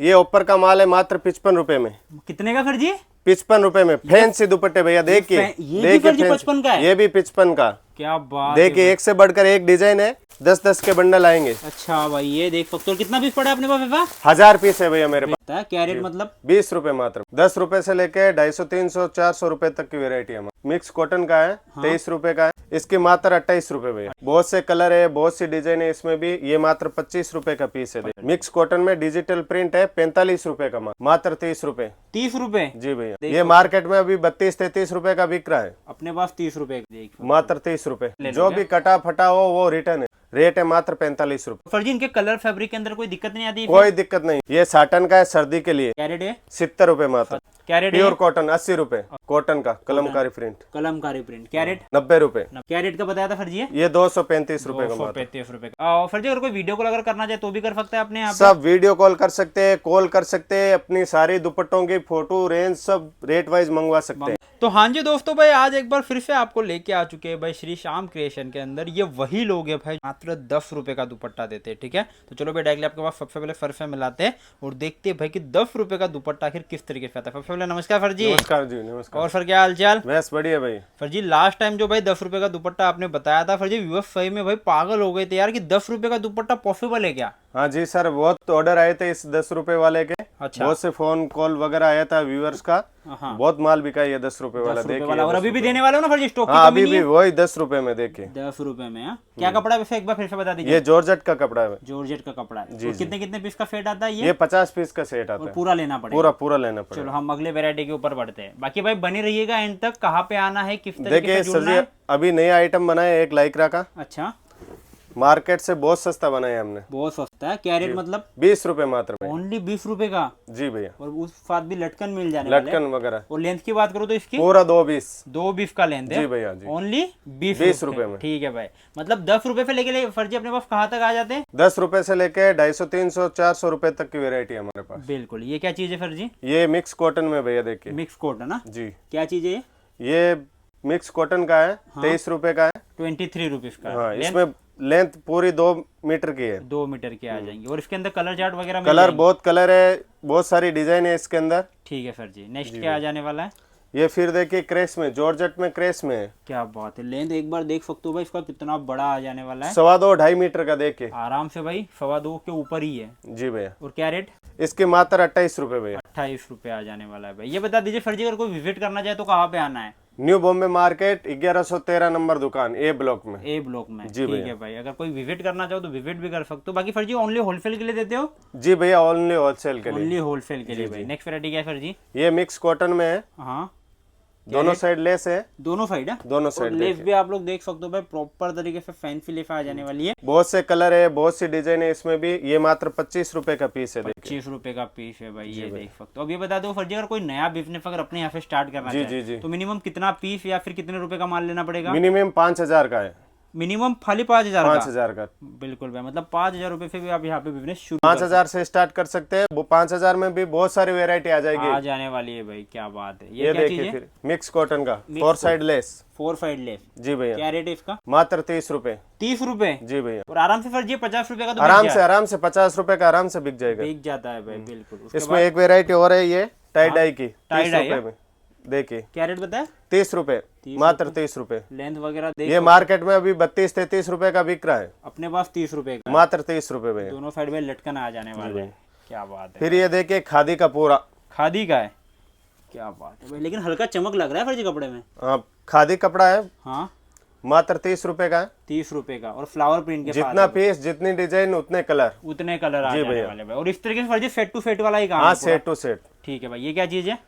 ये ऊपर का माल है मात्र 55 रुपए में। कितने का फर्जी? 55 रुपए में फैंसी दुपट्टे भैया, देखिए ये भी फर्जी 55 का है? ये भी 55 का। क्या बात, देखिए एक से बढ़कर एक डिजाइन है, 10-10 के बंडल आएंगे। अच्छा भाई ये देख सकते हो। कितना पीस पड़ा अपने पास? 1000 पीस है भैया मेरे पास। क्या रेट मतलब? 20 रुपए मात्र। 10 रुपए से लेके 250, 300, 400 रुपए तक की वेरायटी है। मिक्स कॉटन का है, 23 रुपए का है। इसके मात्र 28 रुपए भैया। बहुत से कलर है, बहुत सी डिजाइन है इसमें भी। ये मात्र 25 रुपए का पीस है। मिक्स कॉटन में डिजिटल प्रिंट है, 45 रुपए का मात्र 30 रुपए। 30 रुपए? जी भैया। ये मार्केट में अभी 32-33 रुपए का बिक रहा है, अपने पास 30 रुपए मात्र 30 रुपए। जो भी कटा फटा हो वो रिटर्न है। रेट है मात्र 45 रुपए। फर्जी इनके कलर फैब्रिक के अंदर कोई दिक्कत नहीं आती? कोई दिक्कत नहीं। ये साटन का है, सर्दी के लिए। क्या रेट है? 70 रुपए मात्र। क्या रेट है? प्योर कॉटन 80 रुपए। कॉटन का कलमकारी प्रिंट। कलमकारी प्रिंट। क्या रेट? 90 रुपए। क्या रेट का बताया था फर्जी? ये 235 रुपए का मात्र। 235 रुपए का। फर्जी अगर कोई वीडियो कॉल अगर करना चाहे तो भी कर सकता है अपने यहाँ? सब वीडियो कॉल कर सकते हैं, कॉल कर सकते हैं, अपनी सारी दुपट्टों की फोटो रेंज सब रेट वाइज मंगवा सकते हैं। तो हाँ जी दोस्तों, भाई आज एक बार फिर से आपको लेके आ चुके हैं भाई श्री श्याम क्रिएशन के अंदर। ये वही लोग हैं भाई मात्र 10 रुपए का दुपट्टा देते हैं, ठीक है। तो चलो भाई डायरेक्टली आपके पास सबसे पहले फर्फे मिलाते हैं और देखते हैं भाई कि 10 रुपए का दुपट्टा आखिर किस तरीके से आता है। सबसे पहले नमस्कार फर्जी। नमस्कार जी, नमस्कार। और सर क्या हाल चाल? बस बढ़िया भाई। फर्जी लास्ट टाइम जो भाई 10 रुपए का दुपट्टा आपने बताया था फर्जी, व्यूअर्स सही में भाई पागल हो गए थे यार कि 10 रुपए का दुपट्टा पॉसिबल है क्या? हाँ जी सर, बहुत ऑर्डर आए थे इस 10 रुपए वाले के। अच्छा। बहुत से फोन कॉल वगैरह आया था व्यूअर्स का। हाँ। बहुत माल बिका ये 10 रुपए वाला, देखिए। और अभी भी देने वाले हो ना फर्जी? स्टॉक की हाँ, कमी अभी नहीं भी है? वही 10 रुपए में, देखिए 10 रुपए में। क्या कपड़ा है वैसे, एक बार फिर से बता दीजिए। ये जॉर्जेट का कपड़ा है। जॉर्जेट का कपड़ा है। जी, कितने कितने पीस का सेट आता है ये 50 पीस का सेट आता है। पूरा लेना पड़ेगा? पूरा लेना पड़ेगा। चलो हम अगले वैरायटी के ऊपर बढ़ते हैं। बाकी भाई बनी रहिएगा एंड तक। कहाँ पे आना है, किस तरीके देखिए से सर जुड़ना जी, है? अभी नया आइटम बना है एक लाइक्रा का। अच्छा। मार्केट से बहुत सस्ता बनाया है हमने। बहुत सस्ता है? क्या रेट मतलब? 20 रुपए मात्र में। ओनली 20 रुपए का? जी भैया। और उस साथ भी लटकन मिल जाने वाले हैं। लटकन वगैरह। और लेंथ की बात करो तो इसकी पूरा 220 220 का लेंथ है। जी भैया जी। ओनली 20 रुपए में। ठीक है भाई। मतलब 10 रुपए से लेके फर्जी अपने पास कहाँ तक आ जाते हैं? 10 रुपए से लेके 250, 300, 400 रुपए तक की वेरायटी है हमारे पास। बिल्कुल। ये क्या चीज है फर्जी? ये मिक्स कॉटन में भैया, देखिए। मिक्स कोट है ना जी। क्या चीज है ये मिक्स कॉटन का है। 23 रुपए का है। 23 रुपीज का? हाँ, इसमें लेंथ पूरी 2 मीटर की है। 2 मीटर के आ जाएंगे। और इसके अंदर कलर चार्ट वगैरह कलर बहुत कलर है, बहुत सारी डिजाइन है इसके अंदर। ठीक है सर जी। नेक्स्ट क्या आ जाने वाला है? ये फिर देखिए क्रेस में, जॉर्जेट में क्रेस में है। क्या बात है। लेंथ एक बार देख सकते हो भाई इसका कितना बड़ा आ जाने वाला है। 2.25 मीटर का, देखिए आराम से भाई 2.25 के ऊपर ही है। जी भैया। और क्या रेट? इसके मात्र 28 रुपए भैया। 28 रुपए आ जाने वाला है भाई। ये बता दीजिए फर्जी, अगर कोई विजिट करना चाहे तो कहाँ पे आना है? न्यू बॉम्बे मार्केट 1113 नंबर दुकान, ए ब्लॉक में। ए ब्लॉक में? जी ठीक है भाई। अगर कोई विजिट करना चाहो तो विजिट भी कर सकते हो। बाकी फर्जी ओनली होलसेल के लिए देते हो? जी भैया, ओनली होलसेल के लिए। ओनली होलसेल के लिए भाई। नेक्स्ट वैरायटी क्या है फर्जी? ये मिक्स कॉटन में है। हाँ। दोनों साइड लेस है। दोनों साइड है? दोनों साइड लेस भी आप लोग देख सकते हो भाई, प्रॉपर तरीके से फैंसी लेस आ जाने वाली है। बहुत से कलर है, बहुत सी डिजाइन है इसमें भी। ये मात्र 25 रुपए का पीस है। 25 रुपए का पीस है भाई। ये देख सकते हो। अब ये बता दो फर्जी, अगर कोई नया बिजनेस अगर अपने यहाँ से स्टार्ट करना चाहे तो मिनिमम कितना पीस या फिर कितने रुपए का माल लेना पड़ेगा? मिनिमम 5000 का है। मिनिमम खाली 5000 का? 5000 का। बिल्कुल भाई। मतलब 5000 रुपए से भी आप यहाँ पे बिजनेस शुरू 5000 से स्टार्ट कर सकते हैं। वो 5000 में भी बहुत सारी वेरायटी आ जाएगी। आ जाने वाली है भाई। क्या बात है। ये क्या चीज देखिए है? फिर मिक्स कॉटन का 4 साइड लेस। 4 side lace? जी भैया। क्या रेट है इसका? मात्र 30 रुपए। 30 रुपए? जी भैया। और आराम से फर्जी 50 रुपए का तो आराम से 50 रुपए का आराम से बिक जाएगा। बिक जाता है भाई। बिल्कुल। इसमें एक वेरायटी और है, ये टाई डाई की। 30 डाई रुपए में, देखिए। क्या रेट बताया? 30 रुपए मात्र 30 रुपए। लेंथ वगैरह देख। ये मार्केट में अभी 32-33 रुपए का बिक रहा है। अपने पास 30 रुपए का? मात्र 30 रुपए भैया। दोनों साइड में लटकन आ जाने वाले हैं। क्या बात है। फिर ये देखिए खादी का पूरा। खादी का है? क्या बात है भाई। लेकिन हल्का चमक लग रहा है फर्जी कपड़े में। हाँ, खादी कपड़ा है। हाँ। मात्र 30 रुपए का है। 30 रुपए का। और फ्लावर प्रिंट के जितना पीस, जितनी डिजाइन, उतने कलर। उतने कलर आ जाने वाले भाई। और इस तरीके से फर्जी सेट टू सेट वाला ही काम हाँ, है? Set to set. ठीक है भाई। ये क्या चीज है?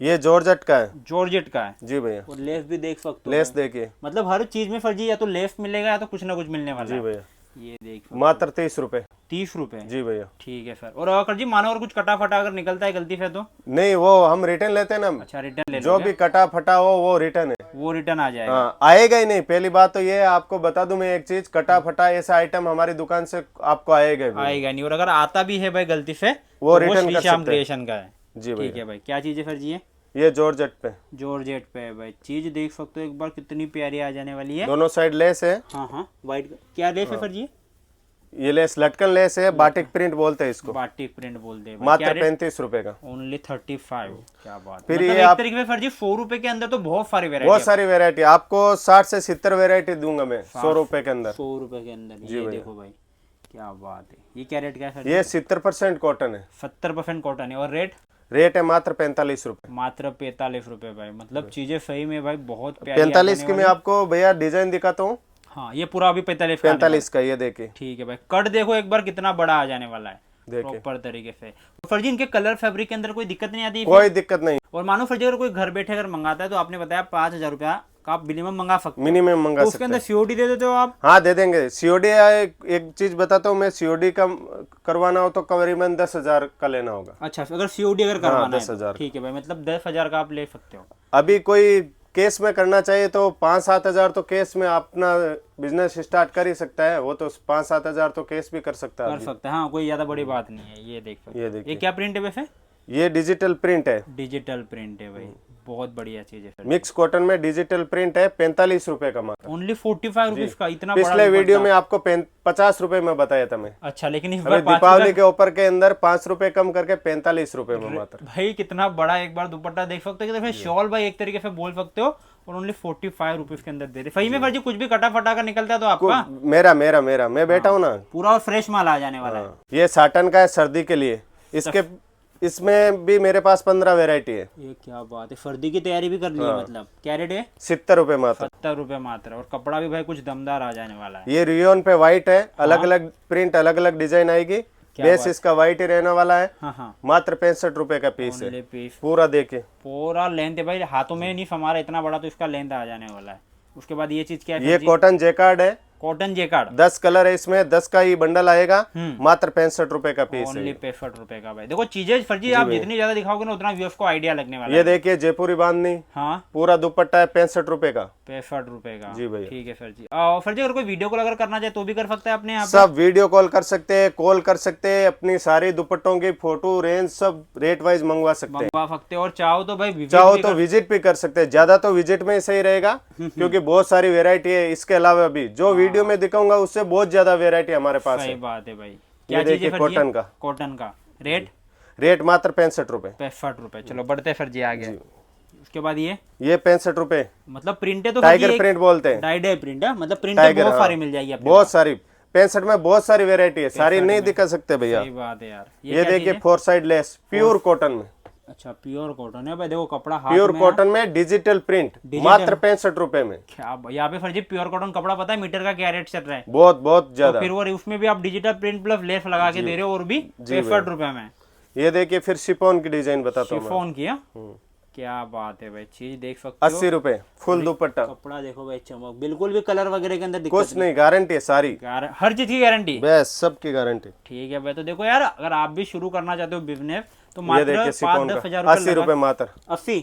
ये जॉर्जेट का है। जॉर्जेट का है? जी भैया। और लेस भी देख सकते हो। लेस देखिए। मतलब हर चीज में फर्जी या तो लेस मिलेगा या तो कुछ ना कुछ मिलने वाला जी है। भैया। ये देख मात्र 30 रुपए। 30 रुपए? जी भैया। ठीक है सर। और अगर जी मानो और कुछ कटा फटा अगर निकलता है गलती से तो? नहीं, वो हम रिटर्न लेते हैं ना। अच्छा, रिटर्न ले जो भी कटा फटा हो वो रिटर्न है। वो रिटर्न आ जाएगा? हाँ, आएगा ही नहीं। पहली बात तो ये है, आपको बता दूं मैं एक चीज, कटा फटा ऐसा आइटम हमारी दुकान से आपको आएगा भी। आएगा नहीं। और अगर आता भी है भाई गलती से वो तो रिटर्न श्री कर श्याम सकते हैं। क्रिएशन का है? जी ठीक है भाई। क्या चीज है फर्जी? ये जॉर्जेट पे। जॉर्जेट पे है भाई। चीज देख सकते हो एक बार कितनी प्यारी आ जाने वाली है। दोनों साइड लेस है। हाँ हाँ। व्हाइट क्या लेस है फर्जी? ये लेस लटकन लेस है, बाटिक प्रिंट बोलते हैं इसको, बाटिक प्रिंट बोलते हैं भाई। मात्र क्या रेट? 35 रुपए का। ओनली 35। क्या बात है। फिर मतलब ये एक आप- तरीके से फर्जी 4 रुपए के अंदर तो बहुत सारी बहुत वेरायटी, सारी वेरायटी आपको 60 से 70 वेरायटी दूंगा मैं 100 रुपए के अंदर। 100 रुपए के अंदर। ये देखो भाई, क्या बात है। ये क्या रेट का है सर? ये 70% कॉटन है, 70% कॉटन है। और रेट रेट है मात्र 45 रुपए। मात्र 45 रुपए भाई। मतलब चीजें सही में भाई बहुत प्यारी 45 की मैं आपको भैया डिजाइन दिखाता हूँ। हाँ, ये पूरा अभी 45 का आने 45 का, ये देखिए, वाला। ठीक है भाई। कट देखो एक बार कितना बड़ा आ जाने वाला है देखिए। प्रॉपर तरीके से। तो फर्जी इनके कलर फैब्रिक के अंदर कोई दिक्कत नहीं आती? कोई दिक्कत नहीं, और मानो फर्जी अगर कोई घर बैठे अगर मंगाता है तो आपने बताया 5,000 रुपया का आप मिनिमम मंगा सकते हो, मिनिमम मंगा तो उसके सकते अंदर हैं। सीओडी दे देते हो आप? हाँ दे देंगे सीओडी। एक चीज बताता हूँ मैं, सीओडी का करवाना हो तो करीबन 10,000 का लेना होगा। अच्छा, अगर सीओडी अगर करवाना है 10,000। तो ठीक है भाई। मतलब 10,000 का आप ले सकते हो। अभी कोई केस में करना चाहिए तो 5-7 हजार तो केस में अपना बिजनेस स्टार्ट कर ही सकता है, वो तो 5-7 हजार तो केस भी कर सकता है कर अभी। सकते हैं, हाँ, कोई ज्यादा बड़ी बात नहीं है। ये देख सकते ये हो। देखिए, ये क्या प्रिंट है वैसे? ये डिजिटल प्रिंट है, डिजिटल प्रिंट है भाई। बहुत बढ़िया चीज है सर। मिक्स कॉटन में डिजिटल प्रिंट है, 45 रुपए का मात्र। ओनली 45 रुपीज का? इतना बड़ा पिछले वीडियो दुपट्टा। में आपको 50 रुपए में बताया था मैं। अच्छा, लेकिन इस अभी बार 5 दीपावली के ऊपर के अंदर 5 रुपए कम करके 45 रुपए में मात्र। भाई कितना बड़ा एक बार दुपट्टा देख सकते हो कि शॉल भाई एक तरीके से बोल सकते हो। और ओनली 45 रुपीज के अंदर दे रहे। सही में फर्जी कुछ भी कटा फटा का निकलता है तो आपका मेरा मैं बैठा हूँ ना। पूरा और फ्रेश माल आ जाने वाला है। ये साटन का है सर्दी के लिए, इसमें भी मेरे पास 15 वेराइटी है। ये क्या बात है। सर्दी की तैयारी भी कर ली है मतलब। क्या रेट है? 70 रुपए मात्र। 70 रुपए मात्र। और कपड़ा भी भाई कुछ दमदार आ जाने वाला है। ये रियोन पे व्हाइट है, अलग अलग प्रिंट, अलग अलग डिजाइन आएगी। बेस इसका व्हाइट ही रहने वाला है। हाँ, मात्र 65 रुपए का पीस है। Only piece. पूरा देखिए, पूरा लेंथ है भाई, हाथों में नहीं समारा इतना बड़ा, तो इसका लेंथ आ जाने वाला है। उसके बाद ये चीज क्या है? ये कॉटन जेकार्ड है, कॉटन जेकार्ड। 10 कलर है इसमें, 10 का ही बंडल आएगा, मात्र 65 रुपए का पीस ओनली है। 65 रुपए का भाई। देखो चीजें फर्जी आप जितनी ज्यादा दिखाओगे ना उतना व्यूअर्स को आइडिया लगने वाला ये है। देखिए जयपुरी बांधनी, हाँ, पूरा दुपट्टा है 65 रुपए का। 65 रुपए का। जी भैया। ठीक है सर जी। और सर जी अगर कोई वीडियो कॉल अगर करना चाहे तो भी कर सकते हैं अपने यहाँ पे? सब वीडियो कॉल कर सकते हैं, कॉल कर सकते हैं, अपनी सारी दुपट्टों की फोटो रेंज सब रेट वाइज मंगवा सकते हैं। मंगवा सकते हो। और चाहो तो भाई visit चाहो भी तो कर- विजिट भी कर सकते हैं, ज्यादा तो विजिट में ही सही रहेगा क्योंकि बहुत सारी वेरायटी है। इसके अलावा भी जो वीडियो में दिखाऊंगा उससे बहुत ज्यादा वेरायटी हमारे पास सही है। बात है भाई। ये क्या चीज है देखिए सर जी? कॉटन का, कॉटन का। रेट? रेट मात्र 65 रुपए। 65 रुपए। चलो बढ़ते हैं सर जी आगे। उसके बाद ये 65 रुपए। मतलब प्रिंट है तो टाइगर प्रिंट बोलते हैं, डाई डाई प्रिंट है। मतलब प्रिंट टाइगर, बहुत हाँ। सारी मिल जाएगी आपको। बहुत सारी 65 में बहुत सारी वेरायटी है, सारी नहीं दिखा सकते भैया। सही बात है यार। ये क्या देखिए चीज़ है? 4 साइड लेस प्योर कॉटन में, अच्छा, प्योर कॉटन है भाई। देखो कपड़ा हाथ प्योर में कॉटन में डिजिटल प्रिंट, मात्र 65 रुपए में। क्या यहाँ पे फर्जी प्योर कॉटन कपड़ा पता है मीटर का क्या रेट चल रहा है? बहुत तो ज्यादा। फिर वो उसमें भी आप डिजिटल प्रिंट प्लस लेस लगा के दे रहे हो और भी 65 रुपए में। ये देखिए फिर शिफॉन की डिजाइन बताता हूँ मैं। फोन किया। क्या बात है भाई। चीज देख सकते हो। 80 रुपए फुल दुपट्टा, कपड़ा देखो भाई, चमक बिल्कुल भी कलर वगैरह के अंदर दिक्कत कुछ नहीं, गारंटी है सारी, हर चीज की गारंटी। बस सबकी गारंटी। ठीक है भाई। तो देखो यार अगर आप भी शुरू करना चाहते हो बिजनेस तो ये मात्र देखिए शिफॉन 5-10 का हजार 80 रुपए मात्र। 80।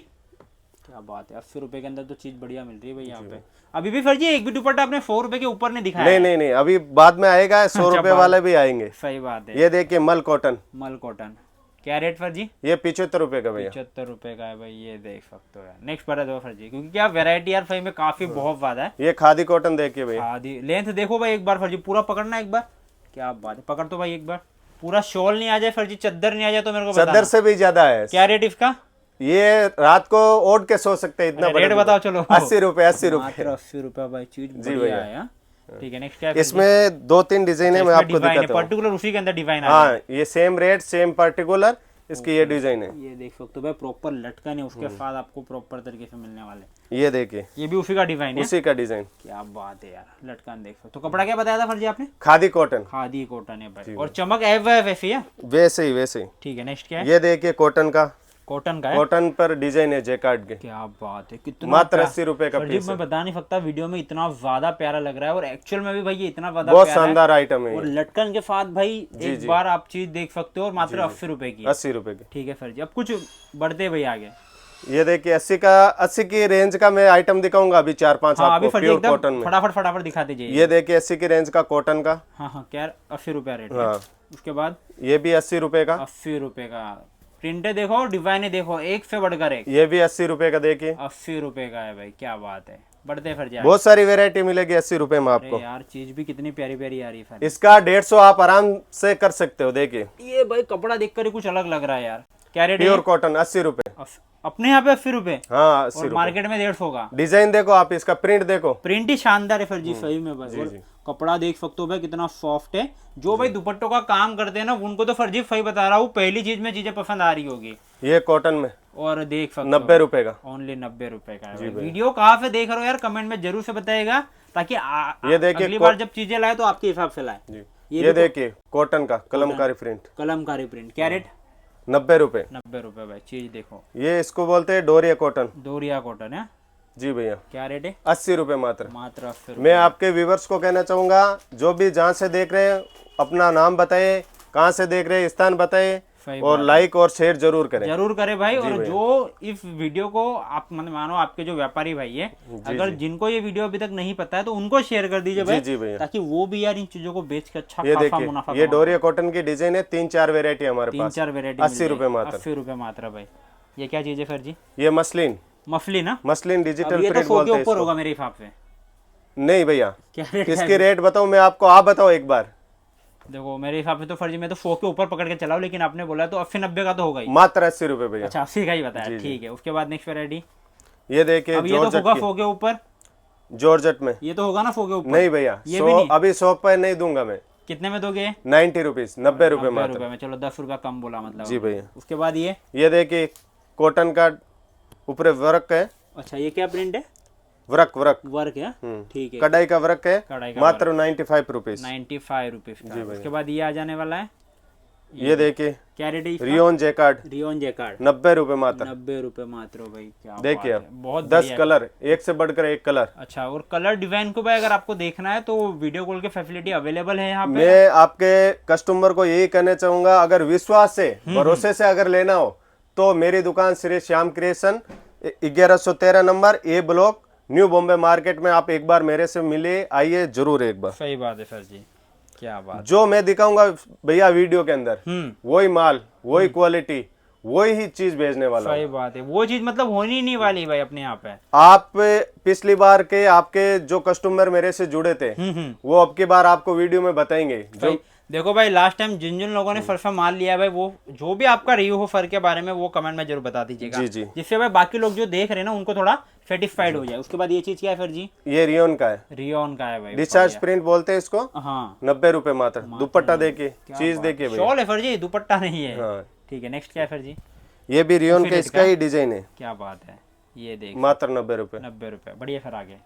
क्या बात है। 80 रुपए के अंदर तो चीज बढ़िया मिल रही है भाई यहाँ पे। अभी भी फर्जी एक भी दुपट्टा आपने 100 रुपए के ऊपर नहीं दिखाया है। नहीं, अभी बाद में आएगा, 100 रुपए वाले भी आएंगे। सही बात है। ये देखिए मल कॉटन, मल कॉटन। क्या रेट फर्जी? ये 75 रुपए का भैया। 75 रुपए का है भाई। ये देख सकते हो यार। नेक्स्ट पर है दो फर्जी, क्योंकि क्या वैरायटी यार सही में काफी बहुत ज्यादा है। ये खादी कॉटन देखिए भैया, आधी लेंथ देखो भाई एक बार फर्जी, पूरा पकड़ना एक बार। क्या बात है, पकड़ तो भाई एक बार। पूरा शॉल नहीं आ जाए फर्जी, चद्दर नहीं आ जाए तो मेरे को चद्दर बताना। से भी ज्यादा है। क्या रेट इसका? ये रात को ओढ़ के सो सकते हैं, इतना रेट बड़ा बताओ चलो। 80 रुपए 80 रुपए। मात्र 80 रुपए भाई। चीज बढ़िया है हाँ। ठीक है। नेक्स्ट क्या है? इसमें 2-3 डिजाइन है, मैं आपको दिखाता हूँ। पर्टिकुलर उसी के अंदर डिजाइन है। हाँ, ये सेम रेट सेम पार्टिकुलर, इसकी ये डिजाइन है। ये देख सकते हो भाई, प्रॉपर लटकन है, उसके साथ आपको प्रॉपर तरीके से मिलने वाले। ये देखिए ये भी उसी का डिजाइन है। उसी का डिजाइन, क्या बात है यार। लटकन देख सकते हो। तो कपड़ा क्या बताया था फर्जी आपने? खादी कॉटन, खादी कॉटन है भाई। और चमक वैसी है। वैसे ही। ठीक है। नेक्स्ट क्या है? ये देखिए कॉटन का, कॉटन का है। कॉटन पर डिजाइन है जेकार्ड के, क्या बात है। कितना मात्र प्यारा। 80 रुपए का फर्जी पीस मैं है। बता नहीं सकता, वीडियो में इतना ज्यादा प्यारा लग रहा है और एक्चुअल में भी भाई ये इतना ज्यादा बहुत प्यारा है। शानदार आइटम है और ये। लटकन के साथ भाई एक बार आप चीज देख सकते हो। और मात्र 80 रुपए की है। 80 रुपए की। ठीक है सर जी। अब कुछ बढ़ते भाई आगे। ये देखिए 80 की रेंज का मैं आइटम दिखाऊंगा अभी 4-5 हाँ अभी आपको फर्जी प्योर कॉटन एकदम में। फटाफट दिखा दीजिए। ये देखिए 80 की रेंज का कॉटन का। हाँ क्या 80 रुपया रेट है। हाँ, उसके बाद ये भी 80 रुपए का। 80 रुपए का। प्रिंटे देखो, डिजाइने देखो, एक से बढ़कर एक। ये भी 80 रुपए का, देखिए 80 रुपए का है भाई। क्या बात है। बढ़ते फर्जी आगे। बहुत सारी वेरायटी मिलेगी 80 रुपए में आपको। अरे यार चीज भी कितनी प्यारी प्यारी आ रही है फर्जी। इसका 150 आप आराम से कर सकते हो। देखिए ये भाई कपड़ा देखकर ही कुछ अलग लग रहा है यार। क्या रेट है प्योर ये? कॉटन 80 रुपए। अपने यहाँ पे 80 रुपए हाँ 80 और रुपए। मार्केट में 150 का। डिजाइन देखो आप, इसका प्रिंट देखो, प्रिंट ही शानदार है फर्जी सही में भाई। और कपड़ा देख सकते हो भाई कितना सॉफ्ट है। जो भाई दुपट्टों का काम करते हैं ना उनको तो फर्जी सही बता रहा हूँ पहली चीज में चीजें पसंद आ रही होगी। ये कॉटन में और देख सकते 90 रुपए का। ओनली 90 रुपए का है भाई। वीडियो कहाँ से देख रहे हो यार कमेंट में जरूर से बताइएगा ताकि ये देखिए अगली बार जब चीजें लाए तो आपके हिसाब से लाए। ये देखिए कॉटन का कलमकारी प्रिंट, कलमकारी प्रिंट। क्या रेट? 90 रुपए। 90 रुपए भाई। चीज देखो ये इसको बोलते हैं डोरिया कॉटन। डोरिया कॉटन है। जी भैया। क्या रेट है? 80 रुपए मात्र। मात्र 80 मैं आपके व्यूवर्स को कहना चाहूंगा, जो भी जहाँ से देख रहे हैं अपना नाम बताए, कहाँ से देख रहे हैं स्थान बताए, सही और लाइक और शेयर जरूर करें। जरूर करे भाई। और जो इस वीडियो को आप मानो आपके जो व्यापारी भाई है, अगर जिनको ये वीडियो अभी तक नहीं पता है तो उनको शेयर कर दीजिए भाई। जी भैया। ताकि वो भी यार इन चीजों को बेच के अच्छा ये खासा मुनाफा देखिए ये डोरिया कॉटन की डिजाइन है, 3-4 वेरायटी हमारे पास। 3-4 वेरायटी 80 रुपए मात्र। 80 रुपए मात्र भाई। ये क्या चीज है सर जी? ये मसलिन, मफली ना? मसलिन डिजिटल ये तो प्रिंट 100 के बोलते हैं ऊपर इसको। होगा मेरे हिसाब से। नहीं भैया, क्या रेट इसकी रेट बताऊं मैं आपको, आप बताओ एक बार। देखो मेरे हिसाब से तो फर्जी में तो 100 के ऊपर पकड़ के चलाओ, लेकिन आपने बोला तो 80-90 का तो होगा ही। मात्र 80 रुपए भैया। अच्छा 80 का ही बताया, ठीक है। उसके बाद नेक्स्ट वेरायटी ये देखिए अब ये तो होगा 100 के ऊपर। जॉर्जेट में ये तो होगा ना 100 के ऊपर? नहीं भैया, ये भी नहीं। अभी 100 पे नहीं दूंगा मैं। कितने में दोगे? 90 रुपीज, 90 रुपए 90 मात्र। रुपए में। चलो 10 रुपया कम बोला मतलब। जी भैया। उसके बाद ये देखिए कॉटन का ऊपर वर्क है। अच्छा ये क्या प्रिंट है? वर्क है। ठीक है। कढ़ाई का वर्क है, कढ़ाई का मात्र 95 रुपीज। 95 रुपीज का। उसके बाद ये आ जाने वाला है। ये देखिए क्या रेट है? रियोन जैकार्ड, रियोन जैकार्ड 90 रुपए मात्र। 90 रुपए मात्र भाई। क्या देखिए बात है, बहुत 10 बढ़िया। कलर, एक से बढ़कर एक कलर। अच्छा और कलर डिजाइन को भाई अगर आपको देखना है तो वीडियो कॉल की फैसिलिटी अवेलेबल है यहाँ पे। मैं आपके कस्टमर को यही कहना चाहूंगा, अगर विश्वास से भरोसे से अगर लेना हो तो मेरी दुकान Shri Shyam creation 1113 number A block new Bombay market में। आप एक बार मेरे से मिले, आइए जरूर एक बार। सही बात है सर जी, क्या बात। जो मैं दिखाऊंगा भैया वीडियो के अंदर वही माल, वही क्वालिटी, वही ही चीज भेजने वाला हूं। सही बात है, वो चीज मतलब होनी ही नहीं वाली भाई अपने यहाँ पे। आप पिछली बार के आपके जो कस्टमर मेरे से जुड़े थे वो अब की बार आपको वीडियो में बताएंगे। जो देखो भाई लास्ट टाइम जिन जिन लोगों ने फरफा माल लिया भाई, वो जो भी आपका रिव्यू हो फर के बारे में वो कमेंट में जरूर बता दीजिएगा। जी। जिससे भाई बाकी लोग जो देख रहे हैं ना उनको थोड़ा सेटिस्फाइड हो जाए। उसके बाद ये चीज क्या है सर जी? ये रियोन का है, रियोन का है भाई। डिस्चार्ज प्रिंट बोलते हैं इसको। हाँ 90 रुपए मात्र। दुपट्टा देखिए, चीज देखिए भैया। शॉल है सर जी, दुपट्टा नहीं है। हाँ। ठीक है नेक्स्ट क्या है सर जी? ये भी रियोन के इसका ही डिजाइन है। क्या बात है, ये देख मात्र 90 रुपए। 90 रुपए। बढ़िया सर आगे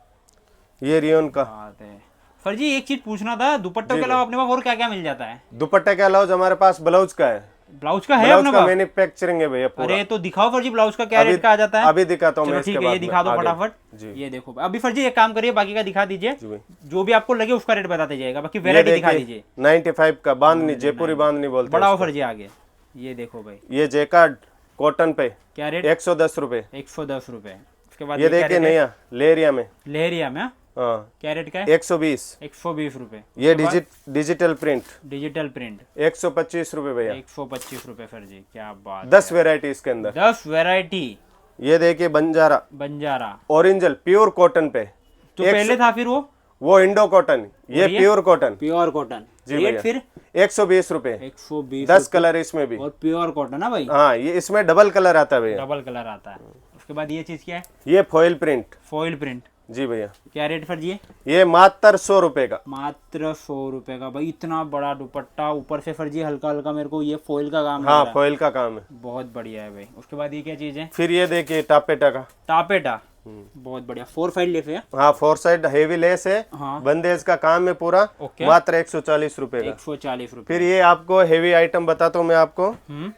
ये रियोन का बात है। सर जी एक चीज पूछना था, दुपट्टों के अलावा अपने पास और क्या क्या मिल जाता है? दुपट्टे के अलावा हमारे पास ब्लाउज का है। ब्लाउज का है ब्लाउज अपने का पास? मैन्युफैक्चरिंग है भैया पूरा। अरे तो दिखाओ फर्जी ब्लाउज का क्या रेट का आ जाता है? अभी दिखाता हूँ मैं ठीक इसके है, बाद ये दिखा दो में, आगे। फटाफट। जी। ये देखो अभी फर्जी एक काम करिए, बाकी का दिखा दीजिए। जी। जो भी आपको लगे उसका रेट बताते जाएगा, बाकी वेरायटी दिखा दीजिए। 95 का बांधनी, जयपुरी बांधनी बोलते हैं। बढ़ाओ फर्जी आगे। ये देखो भाई ये जैकार्ड कॉटन पे क्या रेट? 110 रुपए। 110 रुपए। उसके बाद ये देखिए नया लेरिया में, लहरिया में हाँ क्या रेट का है? 120। 120 रुपए। ये डिजिटल प्रिंट डिजिटल प्रिंट 125 रुपए भैया। 125 रुपए सर जी, क्या बात। 10 वेरायटी इसके अंदर। 10 वेरायटी। ये देखिए बंजारा ओरिजिनल प्योर कॉटन पे। तो पहले था फिर वो इंडो कॉटन, ये प्योर कॉटन। प्योर कॉटन जी रेट भैया। फिर 120 रुपए। 120 10 कलर इसमें भी। और प्योर कॉटन है भाई। हाँ ये इसमें डबल कलर आता है भैया। डबल कलर आता है। उसके बाद ये चीज क्या है? ये फॉइल प्रिंट। Foil print. जी भैया। क्या रेट फर जी? ये मात्र 100 रुपए का। मात्र 100 रुपए का भाई। इतना बड़ा दुपट्टा, ऊपर से फर्जी हल्का हल्का मेरे को ये फॉइल का काम लग रहा हाँ है। फॉइल का काम है। बहुत बढ़िया है भाई। उसके बाद ये क्या चीज है? फिर ये देखिए टापेटा का। टापेटा बहुत बढ़िया। 4 साइड लेस है। हाँ 4 साइड हेवी लेस है। हाँ। बंदेज का काम है पूरा। ओके। मात्र 140 रुपए का। 140 रुपए। फिर ये आपको हेवी आइटम बताता हूँ मैं आपको। क्या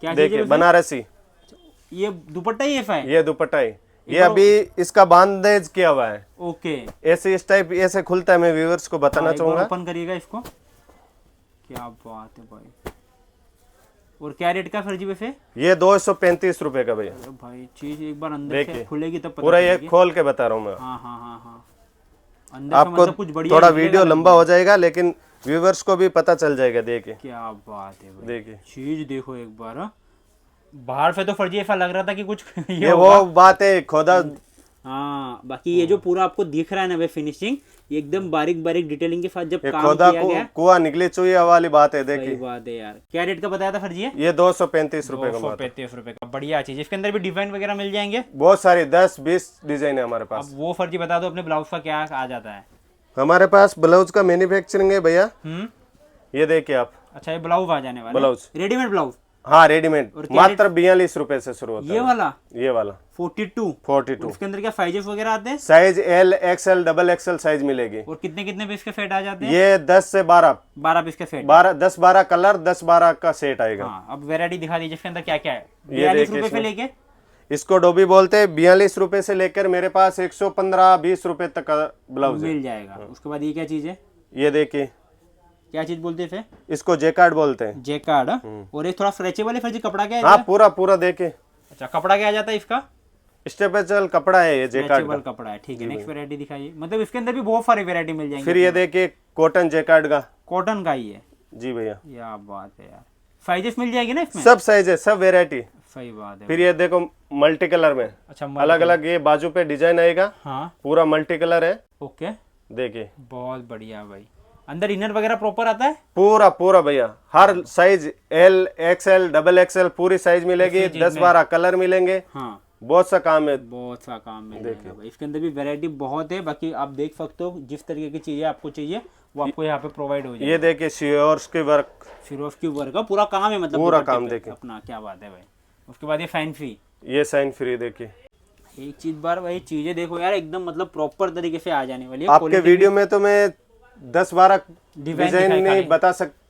चीज देखिए है? बनारसी, ये दुपट्टा ही है। ये दुपट्टा है। ये अभी इसका बांधेज किया हुआ है। ओके। ऐसे इस टाइप ऐसे खुलता है। मैं व्यूअर्स को बताना चाहूंगा। ओपन करिएगा इसको। क्या बात है भाई। और क्या रेट का फर्जी वैसे? ये 235 रुपए का भैया। अरे भाई चीज एक बार अंदर से खुलेगी तब पता पूरा ये चलेगी। खोल के बता रहा हूँ मैं हाँ। अंदर से आपको। मतलब कुछ बढ़िया थोड़ा निकलेगा वीडियो ना। लंबा हो जाएगा लेकिन व्यूअर्स को भी पता चल जाएगा। देखिए क्या बात है भाई। देखिए चीज देखो एक बार। बाहर से तो फर्जी ऐसा लग रहा था कि कुछ ये वो बात है, खोदा हाँ, बाकी ये जो पूरा आपको दिख रहा है ना भाई फिनिशिंग, ये एकदम बारीक बारीक डिटेलिंग के साथ जब ये काम खोदा किया गया। कुआ निकली चुईया वाली बात है, सही देखिए बात है यार। क्या रेट का बताया था फर्जी है? ये 235 रुपए का मात्र। 235 रुपए का, बढ़िया चीज। इसके अंदर भी डिजाइन वगैरह मिल जाएंगे, बहुत सारी 10-20 डिजाइन है हमारे पास। अब वो फर्जी बता दो अपने ब्लाउज का क्या आ जाता है। हमारे पास ब्लाउज का मैन्युफैक्चरिंग है भैया, ये देखिए आप। अच्छा, ये ब्लाउज आ जाने वाला ब्लाउज रेडीमेड ब्लाउज। हाँ रेडीमेड, और क्या मात्र 42 रुपए से शुरू होता ये है। वाला ये वाला 42। उसके अंदर क्या साइजेस वगैरह आते हैं? Size L XL double XL size मिलेगी। और कितने कितने पीस के सेट आ जाते हैं? ये 10 से 12 पीस के सेट। 10-12 कलर, 10-12 का सेट आएगा। हाँ, अब वेरायटी दिखा दीजिए इसके अंदर क्या क्या है। ये 42 देखिए रुपए से लेके इसको डोबी बोलते हैं। 42 रुपए से लेकर मेरे पास 115-20 रुपए तक का ब्लाउज है। मिल जाएगा। उसके बाद ये क्या चीज है? ये देखिए, क्या चीज बोलते हैं? इसको जेकार्ड बोलते हैं। जेकार्ड। और एक थोड़ा स्ट्रेचेबल है फर्जी, कपड़ा क्या है? हाँ पूरा देखिए। अच्छा, कपड़ा क्या आ जाता है इसका? स्ट्रेचेबल कपड़ा है ये जेकार्ड का। कपड़ा है, ठीक है। नेक्स्ट वैरायटी दिखाइए, मतलब इसके अंदर भी बहुत सारी वैरायटी मिल जाएंगी। फिर ये देखिए कॉटन जेकार्ड का। कॉटन का ही है जी भैया, क्या बात है यार। साइजेस मिल जाएगी ना इसमें? सब साइज है, सब वेरायटी। सही बात है। फिर ये देखो मल्टी कलर में, अच्छा, अलग अलग ये बाजू पे डिजाइन आएगा। हाँ, पूरा मल्टी कलर है, ओके, देखिए बहुत बढ़िया भाई। अंदर इनर वगैरह प्रॉपर आता है? पूरा भैया, हर size L XL double XL पूरी साइज मिलेगी। 10-12 कलर मिलेंगे। हाँ, बहुत सा काम है। बहुत सा काम मिल जाएगा भाई। इसके अंदर भी वैरायटी बहुत है। बाकी आप देख सकते हो, जिस तरीके की चीजें आपको चाहिए वो आपको यहाँ पे प्रोवाइड हो जाएगी। ये देखिए शियोर्स की वर्क, फिरोज की वर्क का पूरा काम है, मतलब पूरा दुपट्टे काम पे देखिए। अपना। क्या बात है भाई। उसके बाद ये फैंसी, ये साइन फ्री देखिए। एक चीज बार भाई, चीजें देखो यार, एकदम मतलब प्रॉपर तरीके से आ जाने वाली है। आपके वीडियो में तो मैं 10-12 डिजाइन नहीं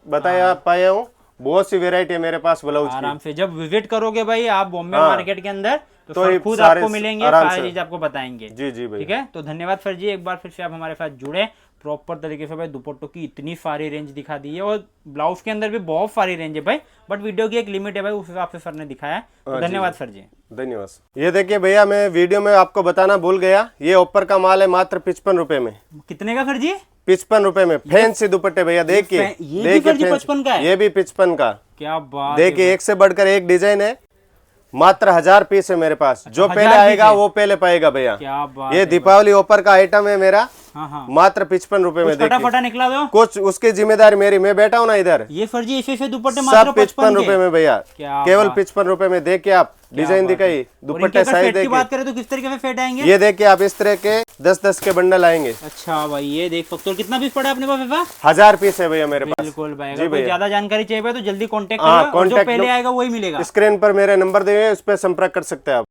बताया पाया हूँ। बहुत सी वेरायटी है मेरे पास ब्लाउज की। आराम से जब विजिट करोगे भाई आप बॉम्बे मार्केट के अंदर, तो ये खुद सारे आपको मिलेंगे, आराम सारी से। चीज आपको बताएंगे। जी भाई, ठीक है, तो धन्यवाद सर जी, एक बार फिर से आप हमारे साथ जुड़े। प्रॉपर तरीके से भाई दुपट्टों की इतनी सारी रेंज दिखा दी है, और ब्लाउज के अंदर भी बहुत सारी रेंज है भाई, बट वीडियो की एक लिमिट है भाई, उस हिसाब से सर ने दिखाया है। तो धन्यवाद सर जी। धन्यवाद। ये देखिए भैया, मैं वीडियो में आपको बताना भूल गया, ये ऊपर का माल है मात्र 55 रुपए में। कितने का सर जी? 55 रुपए में फैंसी दुपट्टे भैया, देखिए। ये भी फर्जी 55 का है? ये भी 55 का। क्या बात, देखिए एक से बढ़कर एक डिजाइन है। मात्र 1000 पीस है मेरे पास। जो 1000 पहले आएगा वो पहले पाएगा भैया। क्या बात ये दीपावली ऑफर का आइटम है मेरा। हाँ, मात्र 55 रुपए में। देखिए फटाफटा निकला दो कुछ, उसकी जिम्मेदारी मेरी, मैं बैठा हूँ ना इधर। ये फर्जी ऐसे दुपट्टे मात्र सब 55 रुपए में भैया, केवल 55 रुपए में। देखिए आप डिजाइन दिखाई, दुपट्टे साइज की देखिए। बात करें तो किस तरीके से सेट आएंगे? ये देखिए आप, इस तरह के 10-10 के बंडल आएंगे। अच्छा भाई, ये देख सकते हो। कितना पीस पड़ा अपने पास? 1000 पीस है भैया मेरे पास। बिल्कुल भाई, अगर कोई ज्यादा जानकारी चाहिए तो जल्दी कॉन्टेक्ट हाँ, करिए, और जो पहले आएगा वही मिलेगा। स्क्रीन पर मेरा नंबर दिए, उस पर संपर्क कर सकते हैं आप।